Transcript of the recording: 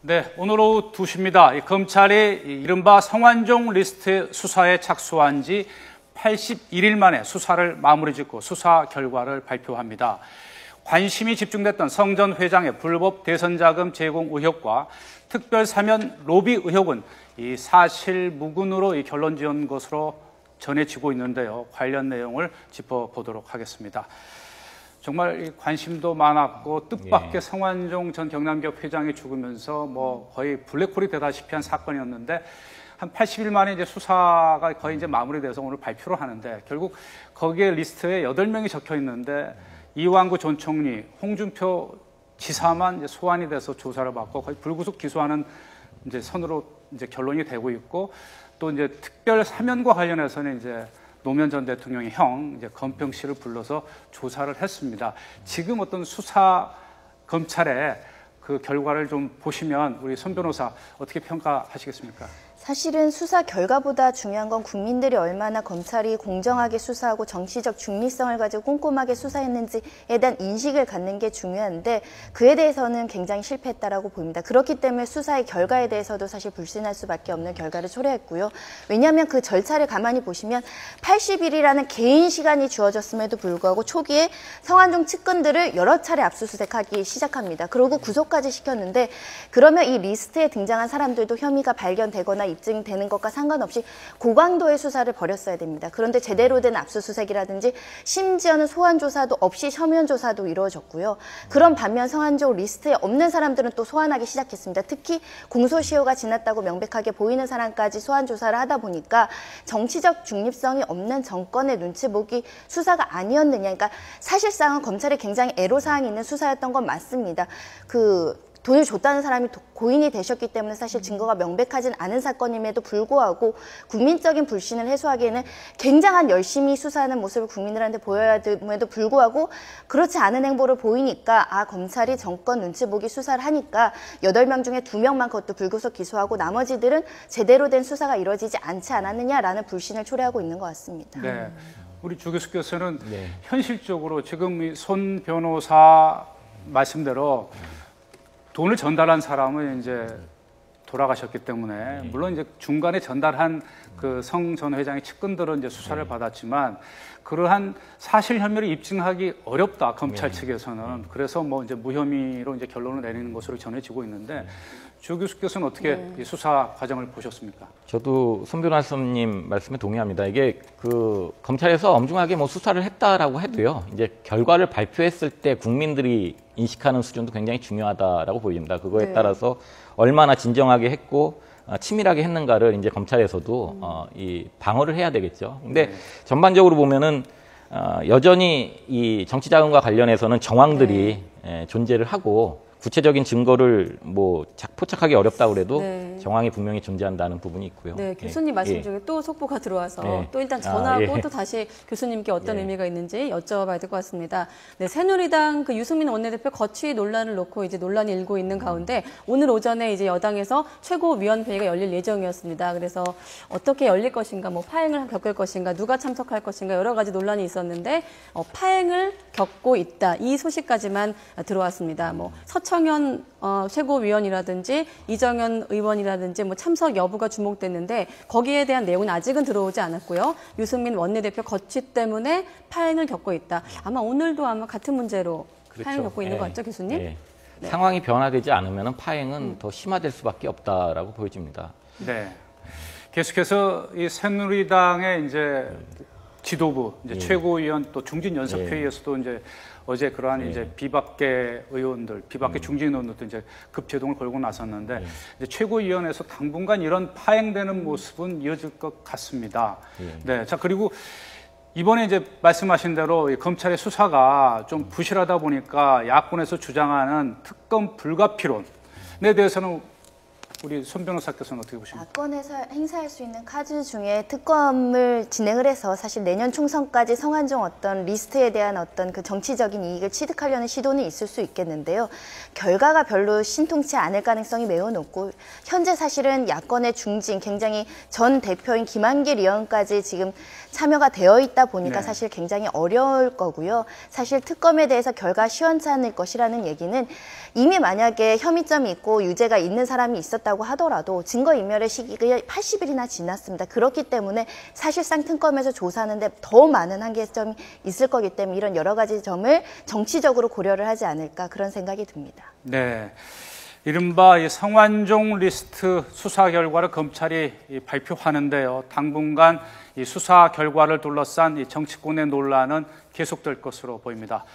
네, 오늘 오후 2시입니다. 검찰이 이른바 성완종 리스트 수사에 착수한 지 81일 만에 수사를 마무리 짓고 수사 결과를 발표합니다. 관심이 집중됐던 성 전 회장의 불법 대선 자금 제공 의혹과 특별 사면 로비 의혹은 이 사실 무근으로 결론 지은 것으로 전해지고 있는데요. 관련 내용을 짚어보도록 하겠습니다. 정말 관심도 많았고 뜻밖의 성완종 전 경남기업 회장이 죽으면서 뭐 거의 블랙홀이 되다시피 한 사건이었는데 한 80일 만에 이제 수사가 거의 이제 마무리돼서 오늘 발표를 하는데 결국 거기에 리스트에 8명이 적혀 있는데 이완구 전 총리, 홍준표 지사만 이제 소환이 돼서 조사를 받고 거의 불구속 기소하는 이제 선으로 이제 결론이 되고 있고 또 이제 특별 사면과 관련해서는 이제 노무현 전 대통령의 형 이제 건평 씨를 불러서 조사를 했습니다. 지금 어떤 수사 검찰의 그 결과를 좀 보시면 우리 손 변호사 어떻게 평가하시겠습니까? 사실은 수사 결과보다 중요한 건 국민들이 얼마나 검찰이 공정하게 수사하고 정치적 중립성을 가지고 꼼꼼하게 수사했는지에 대한 인식을 갖는 게 중요한데 그에 대해서는 굉장히 실패했다라고 보입니다. 그렇기 때문에 수사의 결과에 대해서도 사실 불신할 수밖에 없는 결과를 초래했고요. 왜냐하면 그 절차를 가만히 보시면 80일이라는 개인 시간이 주어졌음에도 불구하고 초기에 성완종 측근들을 여러 차례 압수수색하기 시작합니다. 그리고 구속까지 시켰는데 그러면 이 리스트에 등장한 사람들도 혐의가 발견되거나 입증되는 것과 상관없이 고강도의 수사를 벌였어야 됩니다. 그런데 제대로 된 압수수색이라든지 심지어는 소환 조사도 없이 서면 조사도 이루어졌고요. 그런 반면 성완종 리스트에 없는 사람들은 또 소환하기 시작했습니다. 특히 공소시효가 지났다고 명백하게 보이는 사람까지 소환 조사를 하다 보니까 정치적 중립성이 없는 정권의 눈치 보기 수사가 아니었느냐. 그러니까 사실상은 검찰이 굉장히 애로사항이 있는 수사였던 건 맞습니다. 돈을 줬다는 사람이 고인이 되셨기 때문에 사실 증거가 명백하진 않은 사건임에도 불구하고 국민적인 불신을 해소하기에는 굉장한 열심히 수사하는 모습을 국민들한테 보여야 됨에도 불구하고 그렇지 않은 행보를 보이니까 검찰이 정권 눈치 보기 수사를 하니까 8명 중에 2명만 그것도 불구속 기소하고 나머지들은 제대로 된 수사가 이루어지지 않지 않았느냐라는 불신을 초래하고 있는 것 같습니다. 네, 우리 주 교수께서는 현실적으로 지금 이 손 변호사 말씀대로 돈을 전달한 사람은 이제 돌아가셨기 때문에 물론 이제 중간에 전달한 그 성 전 회장의 측근들은 이제 수사를 받았지만 그러한 사실 혐의를 입증하기 어렵다 검찰 측에서는 그래서 뭐 이제 무혐의로 이제 결론을 내리는 것으로 전해지고 있는데 주 교수께서는 어떻게 이 수사 과정을 보셨습니까? 저도 손 변호사님 말씀에 동의합니다. 이게 그 검찰에서 엄중하게 뭐 수사를 했다라고 해도요. 이제 결과를 발표했을 때 국민들이 인식하는 수준도 굉장히 중요하다라고 보입니다. 그거에 따라서 얼마나 진정하게 했고 치밀하게 했는가를 이제 검찰에서도 이 방어를 해야 되겠죠. 근데 전반적으로 보면은 여전히 이 정치자금과 관련해서는 정황들이 존재를 하고 구체적인 증거를 뭐 포착하기 어렵다고 그래도 정황이 분명히 존재한다는 부분이 있고요. 네, 교수님 말씀 중에 또 속보가 들어와서 또 일단 전화하고 또 다시 교수님께 어떤 의미가 있는지 여쭤봐야 될 것 같습니다. 네, 새누리당 그 유승민 원내대표 거취 논란을 놓고 이제 논란이 일고 있는 가운데 오늘 오전에 이제 여당에서 최고위원회의가 열릴 예정이었습니다. 그래서 어떻게 열릴 것인가, 뭐 파행을 겪을 것인가, 누가 참석할 것인가 여러 가지 논란이 있었는데 파행을 겪고 있다. 이 소식까지만 들어왔습니다. 뭐 서청현 최고위원이라든지 이정현 의원이라든지 뭐 참석 여부가 주목됐는데 거기에 대한 내용은 아직은 들어오지 않았고요. 유승민 원내대표 거취 때문에 파행을 겪고 있다. 아마 오늘도 아마 같은 문제로 파행을 겪고 있는 것 같죠, 교수님? 네. 상황이 변화되지 않으면 파행은 더 심화될 수밖에 없다라고 보여집니다. 네. 계속해서 이 새누리당의 이제 지도부, 이제 최고위원 또 중진연석회의에서도 이제 어제 그러한 이제 비박계 의원들, 비박계 중진 의원들도 이제 급제동을 걸고 나섰는데 이제 최고위원회에서 당분간 이런 파행되는 모습은 이어질 것 같습니다. 네, 자 그리고 이번에 이제 말씀하신 대로 이 검찰의 수사가 좀 부실하다 보니까 야권에서 주장하는 특검 불가피론에 대해서는 우리 손 변호사께서는 어떻게 보십니까? 야권에서 행사할 수 있는 카드 중에 특검을 진행을 해서 사실 내년 총선까지 성완종 어떤 리스트에 대한 어떤 그 정치적인 이익을 취득하려는 시도는 있을 수 있겠는데요. 결과가 별로 신통치 않을 가능성이 매우 높고 현재 사실은 야권의 중진 굉장히 전 대표인 김한길 의원까지 지금 참여가 되어 있다 보니까 네. 사실 굉장히 어려울 거고요. 사실 특검에 대해서 결과 시원찮을 것이라는 얘기는 이미 만약에 혐의점이 있고 유죄가 있는 사람이 있었다고 하더라도 증거인멸의 시기가 80일이나 지났습니다. 그렇기 때문에 사실상 특검에서 조사하는데 더 많은 한계점이 있을 거기 때문에 이런 여러 가지 점을 정치적으로 고려를 하지 않을까 그런 생각이 듭니다. 네. 이른바 이 성완종 리스트 수사 결과를 검찰이 발표하는데요. 당분간 이 수사 결과를 둘러싼 이 정치권의 논란은 계속될 것으로 보입니다.